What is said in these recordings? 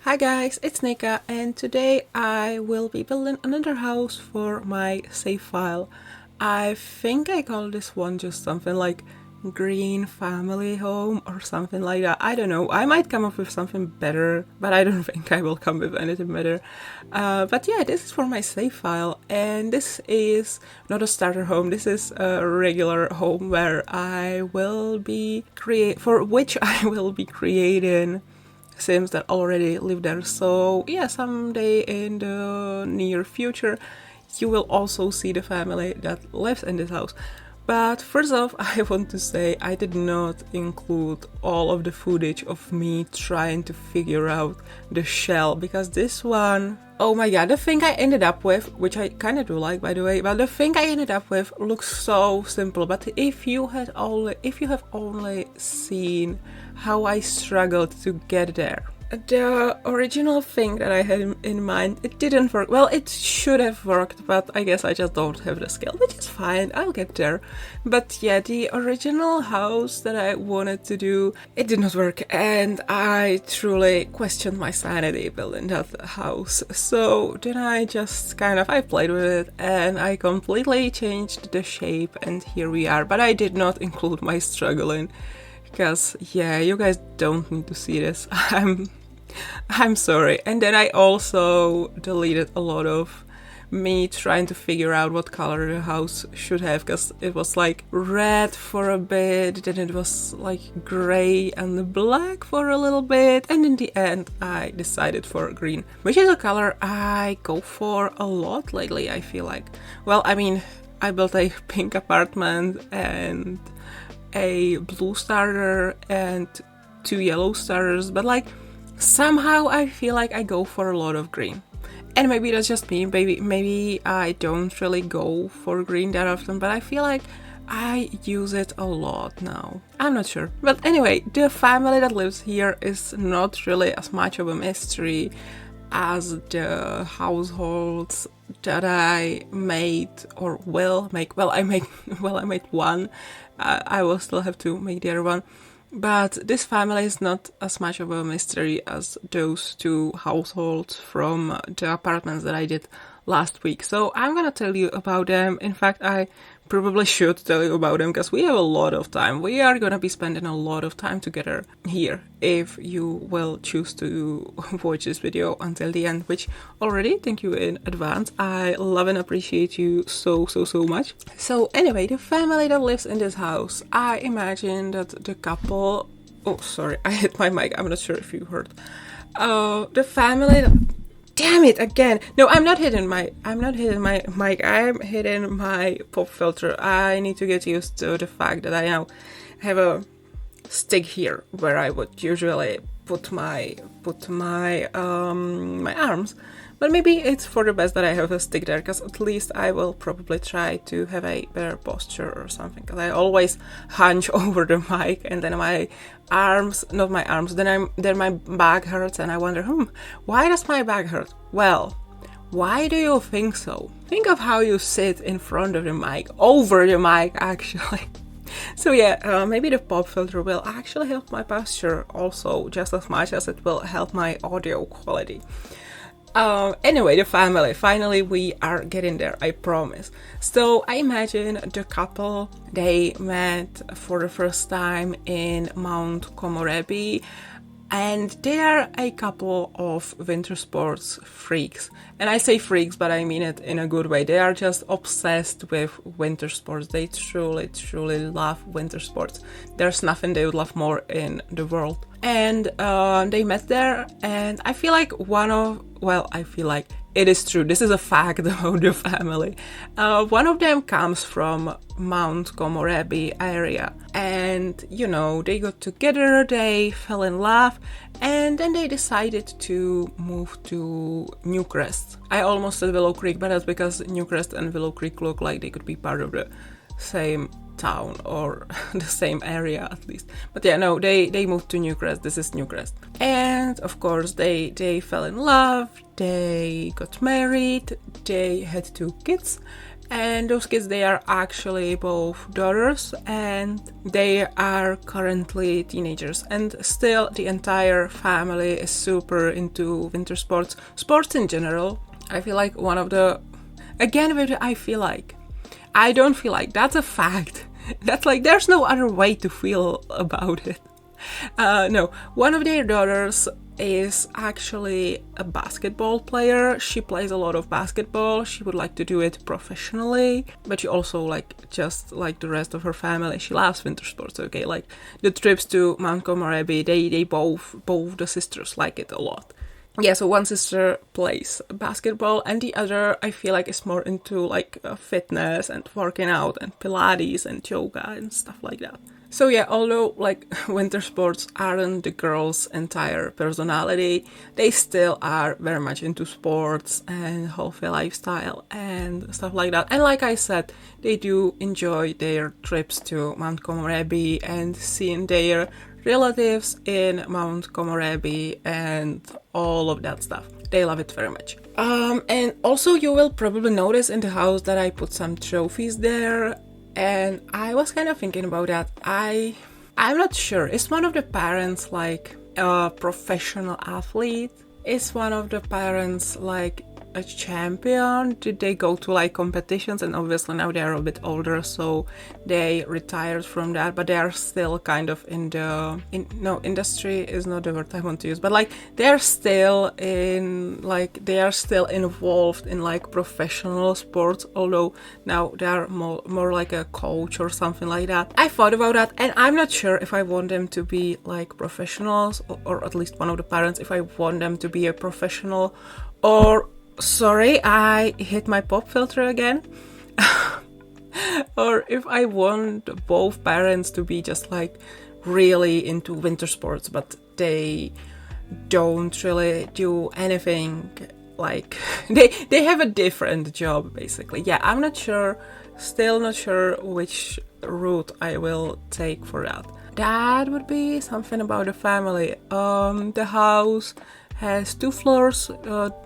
Hi guys, it's Nika, and today I will be building another house for my save file. I think I call this one just something like green family home or something like that. I don't know, I might come up with something better, but I don't think I will come with anything better. But yeah, this is for my save file, and this is not a starter home, this is a regular home where I will be for which I will be creating Sims that already live there. So yeah, someday in the near future you will also see the family that lives in this house. But first off, I want to say I did not include all of the footage of me trying to figure out the shell, because this one, oh my god, the thing I ended up with, which I kind of do like by the way, but the thing I ended up with looks so simple. But if you have only seen how I struggled to get there, the original thing that I had in mind, it didn't work. Well, it should have worked, but I guess I just don't have the skill, which is fine, I'll get there. But yeah, the original house that I wanted to do, it did not work, and I truly questioned my sanity building that house. So then I played with it, and I completely changed the shape, and here we are. But I did not include my struggling, because yeah, you guys don't need to see this. I'm sorry. And then I also deleted a lot of me trying to figure out what color the house should have, because it was like red for a bit, then it was like gray and black for a little bit, and in the end I decided for green, which is a color I go for a lot lately, I feel like. Well, I mean, I built a pink apartment and a blue starter and 2 yellow starters, but like somehow I feel like I go for a lot of green. And maybe that's just me, maybe I don't really go for green that often, but I feel like I use it a lot now. I'm not sure. But anyway, the family that lives here is not really as much of a mystery as the households that I made or will make. Well, I made one. I will still have to make the other one. But this family is not as much of a mystery as those 2 households from the apartments that I did last week. So I'm gonna tell you about them. In fact, I probably should tell you about them because we have a lot of time. We are gonna be spending a lot of time together here if you will choose to watch this video until the end, which already thank you in advance. I love and appreciate you so much. So anyway, the family that lives in this house, I imagine that the couple, oh sorry, I hit my mic, I'm not sure if you heard. The family that, damn it again. No, I'm not hitting my mic. I'm hitting my pop filter. I need to get used to the fact that I now have a stick here where I would usually put my arms. But maybe it's for the best that I have a stick there, because at least I will probably try to have a better posture or something, because I always hunch over the mic and then my arms, not my arms, then my back hurts and I wonder, why does my back hurt? Well, why do you think so? Think of how you sit in front of the mic, over the mic actually. So yeah, maybe the pop filter will actually help my posture also just as much as it will help my audio quality. Anyway, the family, finally we are getting there, I promise. So I imagine the couple, they met for the first time in Mount Komorebi, and they are a couple of winter sports freaks. And I say freaks, but I mean it in a good way. They are just obsessed with winter sports. They truly love winter sports. There's nothing they would love more in the world. And they met there, and I feel like it is true, this is a fact about the family. One of them comes from Mount Komorebi area, and you know, they got together, they fell in love, and then they decided to move to Newcrest. I almost said Willow Creek, but that's because Newcrest and Willow Creek look like they could be part of the same town or the same area at least. But yeah, no, they moved to Newcrest. This is Newcrest. And of course they fell in love, they got married, they had 2 kids, And those kids, they are actually both daughters, and they are currently teenagers, and still the entire family is super into winter sports in general. I feel like one of the, again with the I don't feel like, that's a fact. That's like, there's no other way to feel about it. No, one of their daughters is actually a basketball player. She plays a lot of basketball. She would like to do it professionally, but she also, like, just like the rest of her family, she loves winter sports. Okay, like the trips to Mount Komorebi, they both the sisters like it a lot. Yeah, so one sister plays basketball and the other, I feel like, is more into like fitness and working out and Pilates and yoga and stuff like that. So yeah, although like winter sports aren't the girls' entire personality, they still are very much into sports and healthy lifestyle and stuff like that. And like I said, they do enjoy their trips to Mount Komorebi and seeing their relatives in Mount Komorebi and all of that stuff. They love it very much. And also you will probably notice in the house that I put some trophies there, and I was kind of thinking about that. I'm not sure. Is one of the parents like a professional athlete? Is one of the parents like a champion? Did they go to like competitions? And obviously now they're a bit older, so they retired from that, but they are still kind of industry is not the word I want to use, but like they are still involved in like professional sports, although now they are more like a coach or something like that. I thought about that, and I'm not sure if I want them to be like professionals, or at least one of the parents, if I want them to be a professional, or sorry, I hit my pop filter again. Or if I want both parents to be just like really into winter sports, but they don't really do anything, like they have a different job basically. Yeah, I'm not sure, still not sure which route I will take for that. That would be something about the family. The house has 2 floors.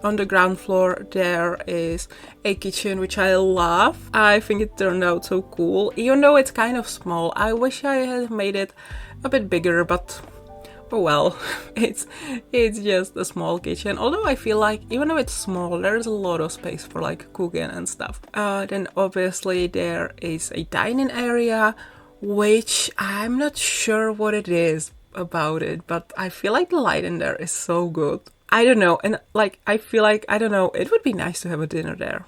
On the ground floor there is a kitchen, which I love. I think it turned out so cool, even though it's kind of small. I wish I had made it a bit bigger, but oh well. it's just a small kitchen, although I feel like even though it's small, there's a lot of space for like cooking and stuff. Then obviously there is a dining area, which I'm not sure what it is about it, but I feel like the light in there is so good. I don't know, and like I feel like, I don't know, it would be nice to have a dinner there.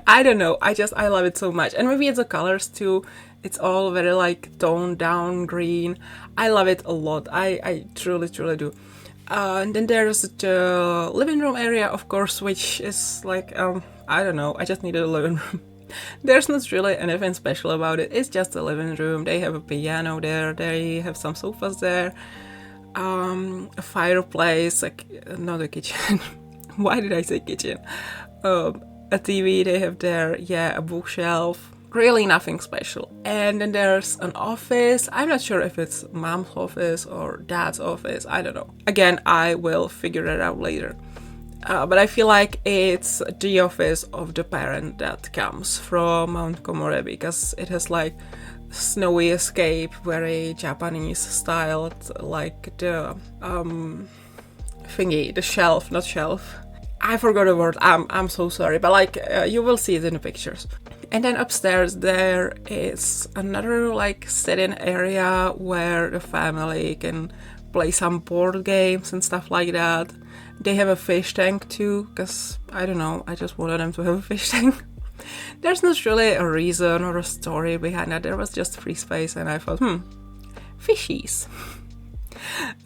I don't know, I love it so much. And maybe it's the colors too. It's all very like toned down green. I love it a lot. I truly do. And then there's the living room area, of course, which is like I don't know, I just needed a living room. There's not really anything special about it. It's just a living room. They have a piano there. They have some sofas there. A fireplace, like not a kitchen. Why did I say kitchen? A TV they have there. Yeah, a bookshelf. Really nothing special. And then there's an office. I'm not sure if it's mom's office or dad's office. I don't know. Again, I will figure it out later. But I feel like it's the office of the parent that comes from Mount Komorebi, because it has like snowy escape, very Japanese style, like the thingy, the shelf, not shelf. I forgot the word. I'm so sorry, but like you will see it in the pictures. And then upstairs there is another like sitting area where the family can play some board games and stuff like that. They have a fish tank too, because I don't know, I just wanted them to have a fish tank. There's not really a reason or a story behind that. There was just free space, and I thought, fishies.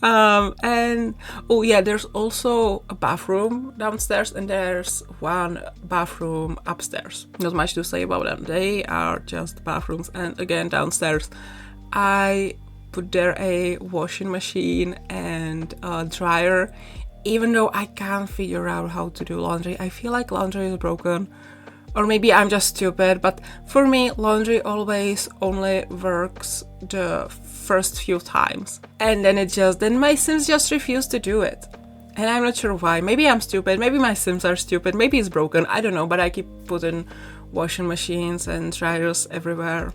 And oh yeah, there's also a bathroom downstairs, and there's one bathroom upstairs. Not much to say about them. They are just bathrooms. And again, downstairs, I put there a washing machine and a dryer, even though I can't figure out how to do laundry. I feel like laundry is broken. Or maybe I'm just stupid, but for me, laundry always only works the first few times. And then my Sims just refuse to do it. And I'm not sure why. Maybe I'm stupid, maybe my Sims are stupid, maybe it's broken, I don't know, but I keep putting washing machines and dryers everywhere.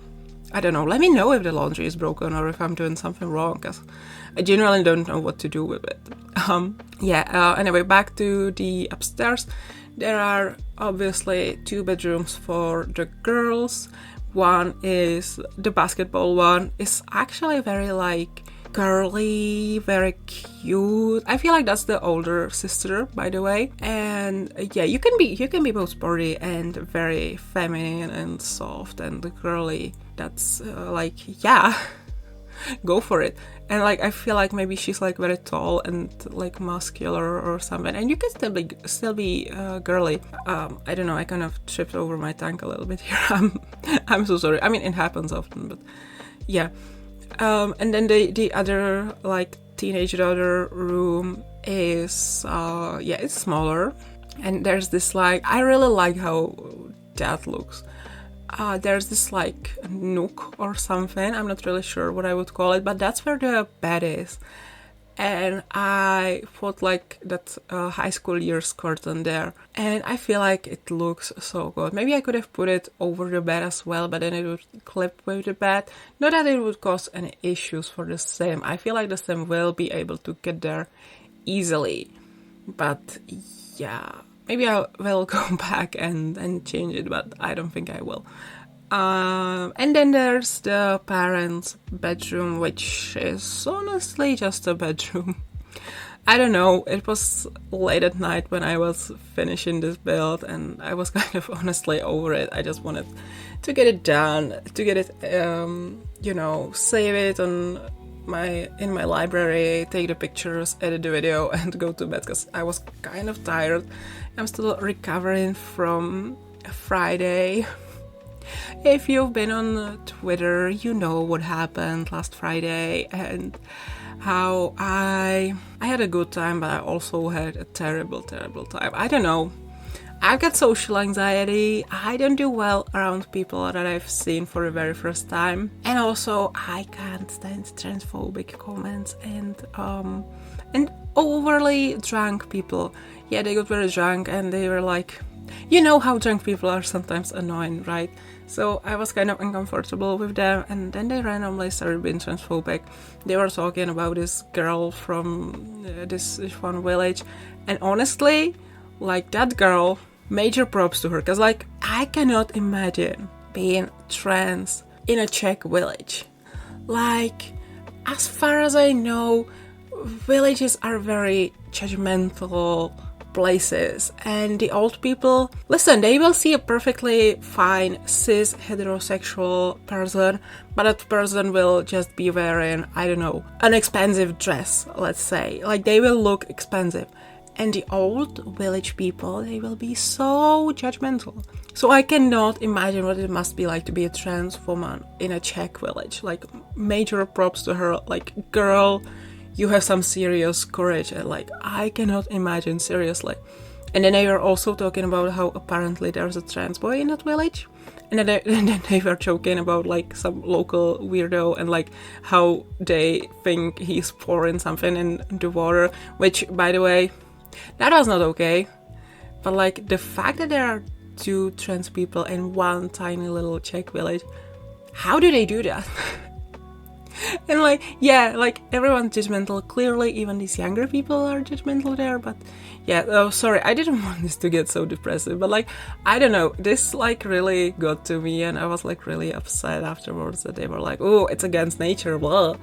I don't know, let me know if the laundry is broken or if I'm doing something wrong, because I genuinely don't know what to do with it. Anyway, back to the upstairs. There are obviously 2 bedrooms for the girls. One is the basketball one. It's actually very like girly, very cute. I feel like that's the older sister, by the way. And yeah, you can be both sporty and very feminine and soft and girly. That's go for it. And like I feel like maybe she's like very tall and like muscular or something, and you can still be girly. I don't know, I kind of tripped over my tongue a little bit here. I'm so sorry. I mean, it happens often, but yeah. And then the other like teenage daughter room is it's smaller, and there's this like, I really like how that looks. There's this like nook or something, I'm not really sure what I would call it, but that's where the bed is. And I put like that high school years curtain there, and I feel like it looks so good. Maybe I could have put it over the bed as well, but then it would clip with the bed. Not that it would cause any issues for the sim. I feel like the sim will be able to get there easily, but yeah, maybe I will go back and change it, but I don't think I will. And then there's the parents' bedroom, which is honestly just a bedroom. I don't know, it was late at night when I was finishing this build, and I was kind of honestly over it. I just wanted to get it done, to get it, save it in my library, take the pictures, edit the video, and go to bed, because I was kind of tired. I'm still recovering from Friday. If you've been on Twitter, you know what happened last Friday and how I had a good time, but I also had a terrible time. I don't know. I've got social anxiety. I don't do well around people that I've seen for the very first time. And also, I can't stand transphobic comments and overly drunk people. Yeah, they got very drunk and they were like, you know how drunk people are sometimes annoying, right? So I was kind of uncomfortable with them, and then they randomly started being transphobic. They were talking about this girl from this one village, and honestly, like that girl, major props to her, because like I cannot imagine being trans in a Czech village. Like, as far as I know, villages are very judgmental places, and the old people, listen, they will see a perfectly fine cis heterosexual person, but that person will just be wearing, I don't know, an expensive dress, let's say. Like, they will look expensive. And the old village people, they will be so judgmental. So I cannot imagine what it must be like to be a trans woman in a Czech village. Like, major props to her. Like, girl, you have some serious courage, and like, I cannot imagine, seriously. And then they were also talking about how apparently there's a trans boy in that village, and then they were joking about like some local weirdo and like how they think he's pouring something in the water, which, by the way, that was not okay. But like, the fact that there are 2 trans people in one tiny little Czech village, how do they do that? And like, yeah, like, everyone's judgmental. Clearly, even these younger people are judgmental there. But yeah, oh, sorry, I didn't want this to get so depressive. But like, I don't know, this like really got to me, and I was like really upset afterwards that they were like, oh, it's against nature, blah.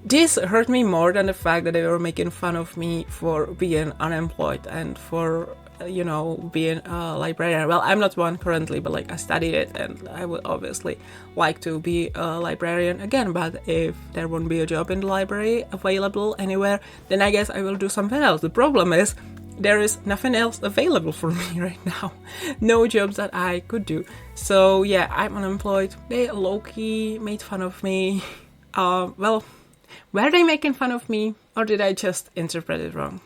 This hurt me more than the fact that they were making fun of me for being unemployed and for, being a librarian. Well, I'm not one currently, but like, I studied it, and I would obviously like to be a librarian again. But if there won't be a job in the library available anywhere, then I guess I will do something else. The problem is, there is nothing else available for me right now. No jobs that I could do. So yeah, I'm unemployed. They low-key made fun of me. Were they making fun of me, or did I just interpret it wrong?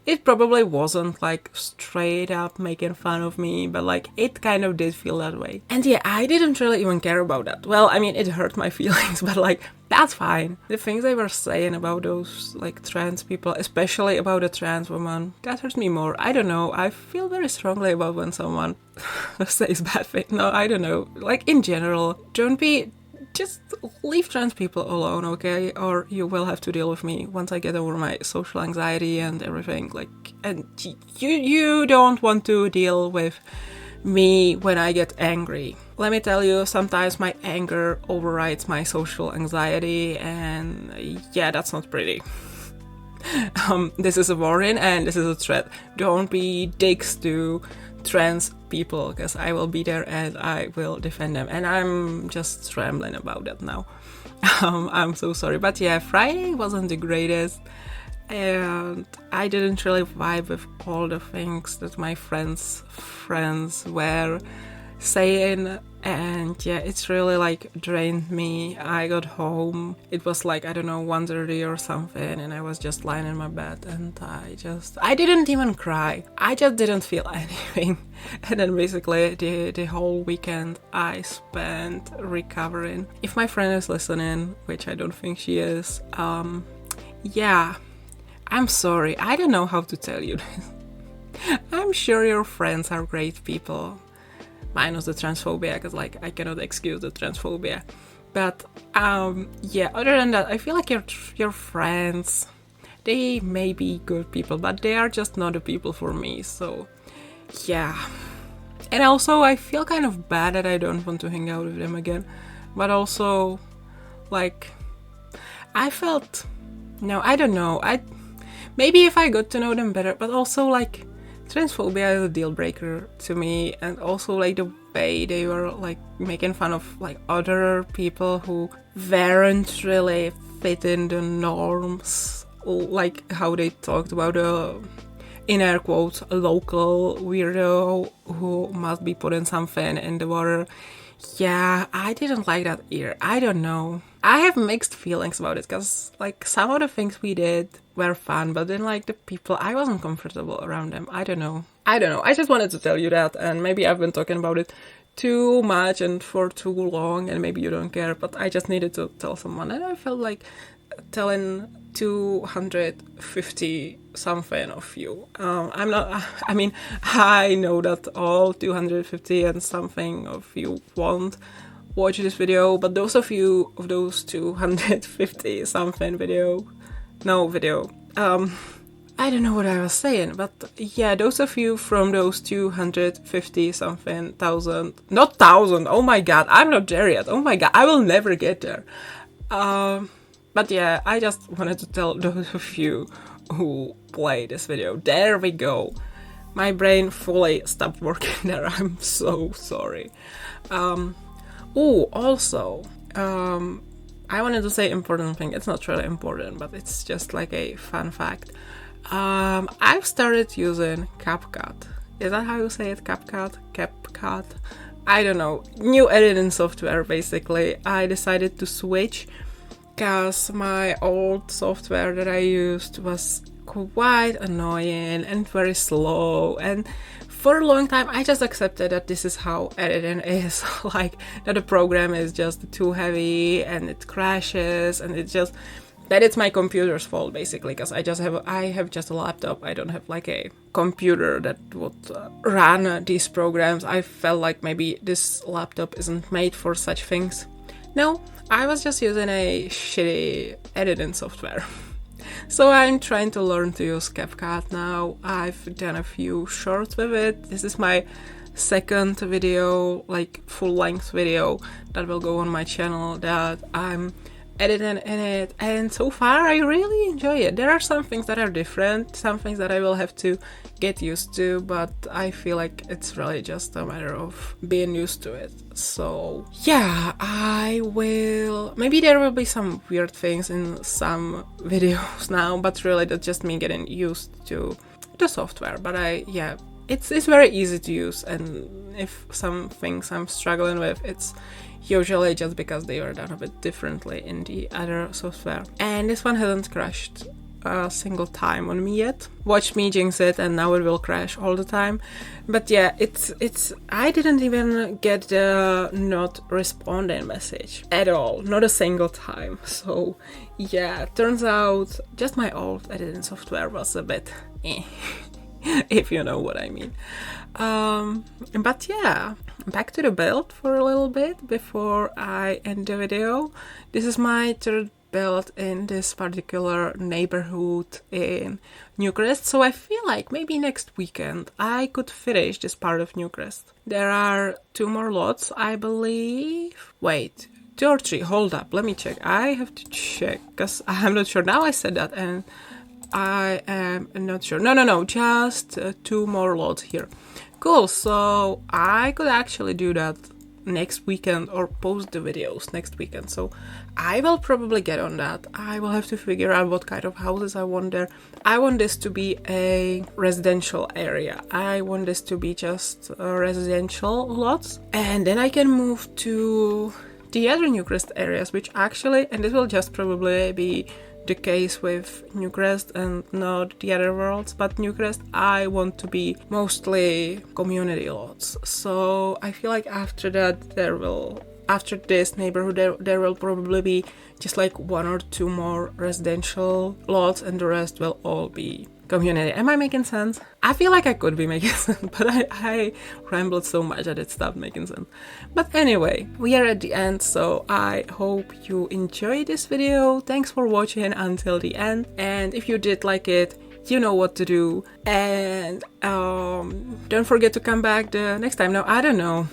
it probably wasn't like straight up making fun of me, but like it kind of did feel that way. And yeah, I didn't really even care about that. Well, I mean, it hurt my feelings, but like that's fine. The things they were saying about those like trans people, especially about a trans woman, that hurts me more. I don't know. I feel very strongly about when someone says bad things. No, I don't know. Like in general, just leave trans people alone, okay? Or you will have to deal with me once I get over my social anxiety and everything. Like, and you don't want to deal with me when I get angry. Let me tell you, sometimes my anger overrides my social anxiety, and yeah, that's not pretty. This is a warning and this is a threat. Don't be dicks to trans people, because I will be there and I will defend them, and I'm just rambling about that now. I'm so sorry, but yeah, Friday wasn't the greatest, and I didn't really vibe with all the things that my friends were saying, and yeah, it's really like drained me. I got home, it was like, I don't know, 1:30 or something, and I was just lying in my bed, and I didn't even cry. I just didn't feel anything. And then basically the whole weekend I spent recovering. If my friend is listening, which I don't think she is, yeah, I'm sorry. I don't know how to tell you this. I'm sure your friends are great people, minus the transphobia, because like I cannot excuse the transphobia. But yeah, other than that, I feel like your friends, they may be good people, but they are just not the people for me. So yeah. And also I feel kind of bad that I don't want to hang out with them again, but also like I felt, no, I don't know, maybe if I got to know them better, but also like transphobia is a deal breaker to me. And also like the way they were like making fun of like other people who weren't really fitting the norms, like how they talked about in air quotes, a local weirdo who must be putting something in the water. Yeah, I didn't like that either. I don't know. I have mixed feelings about it, because like some of the things we did were fun, but then like the people, I wasn't comfortable around them. I don't know. I just wanted to tell you that, and maybe I've been talking about it too much and for too long, and maybe you don't care, but I just needed to tell someone, and I felt like telling 250 something of you. I mean, I know that all 250 and something of you won't watch this video, but those of you of those 250 something video, I don't know what I was saying, but yeah, those of you from those 250 something thousand, not thousand, oh my god, I'm not there yet, oh my god, I will never get there. But yeah, I just wanted to tell those of you who play this video. There we go. My brain fully stopped working there. I'm so sorry. Also, I wanted to say important thing. It's not really important, but it's just like a fun fact. I've started using CapCut. Is that how you say it? CapCut? CapCut? I don't know. New editing software, basically. I decided to switch because my old software that I used was quite annoying and very slow, and for a long time I just accepted that this is how editing is, like that the program is just too heavy and it crashes, and that it's my computer's fault basically, because I have just a laptop. I don't have like a computer that would run these programs. I felt like maybe this laptop isn't made for such things. No, I was just using a shitty editing software. So I'm trying to learn to use CapCut now. I've done a few shorts with it. This is my second video, like full-length video that will go on my channel that I'm editing in it, and so far I really enjoy it. There are some things that are different, some things that I will have to get used to, but I feel like it's really just a matter of being used to it. So yeah, maybe there will be some weird things in some videos now, but really that's just me getting used to the software. But it's very easy to use, and if some things I'm struggling with, it's usually just because they were done a bit differently in the other software. And this one hasn't crashed a single time on me yet. Watch me jinx it and now it will crash all the time. But yeah, it's I didn't even get the not responding message at all, not a single time. So yeah, turns out just my old editing software was a bit if you know what I mean. But yeah, back to the build for a little bit before I end the video. This is my third build in this particular neighborhood in Newcrest, so I feel like maybe next weekend I could finish this part of Newcrest. There are 2 more lots, I believe. Wait, 2 or 3, hold up, let me check. I have to check, because I'm not sure. Now I said that and I am not sure. No, just 2 more lots here. Cool, so I could actually do that next weekend or post the videos next weekend. So I will probably get on that. I will have to figure out what kind of houses I want there. I want this to be a residential area. I want this to be just residential lots. And then I can move to the other Newcrest areas, which actually, and this will just probably be the case with Newcrest and not the other worlds, but Newcrest I want to be mostly community lots. So I feel like after that after this neighborhood there will probably be just like 1 or 2 more residential lots and the rest will all be community. Am I making sense? I feel like I could be making sense, but I rambled so much that it stopped making sense. But anyway, we are at the end, so I hope you enjoyed this video. Thanks for watching until the end, and if you did like it, you know what to do. And don't forget to come back the next time. Now, I don't know.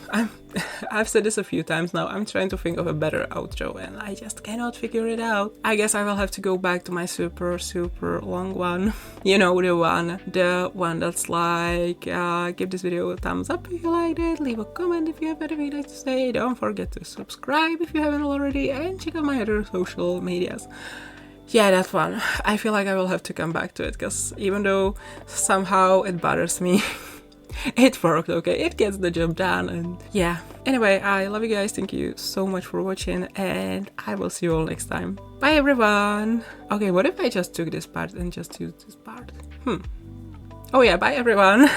I've said this a few times now. I'm trying to think of a better outro and I just cannot figure it out. I guess I will have to go back to my super long one. You know, the one that's like, give this video a thumbs up if you liked it, leave a comment if you have anything to say, don't forget to subscribe if you haven't already, and check out my other social medias. Yeah, that one. I feel like I will have to come back to it, because even though somehow it bothers me, it worked, okay? It gets the job done, and yeah. Anyway, I love you guys. Thank you so much for watching, and I will see you all next time. Bye, everyone! Okay, what if I just took this part and just used this part? Oh yeah, bye, everyone!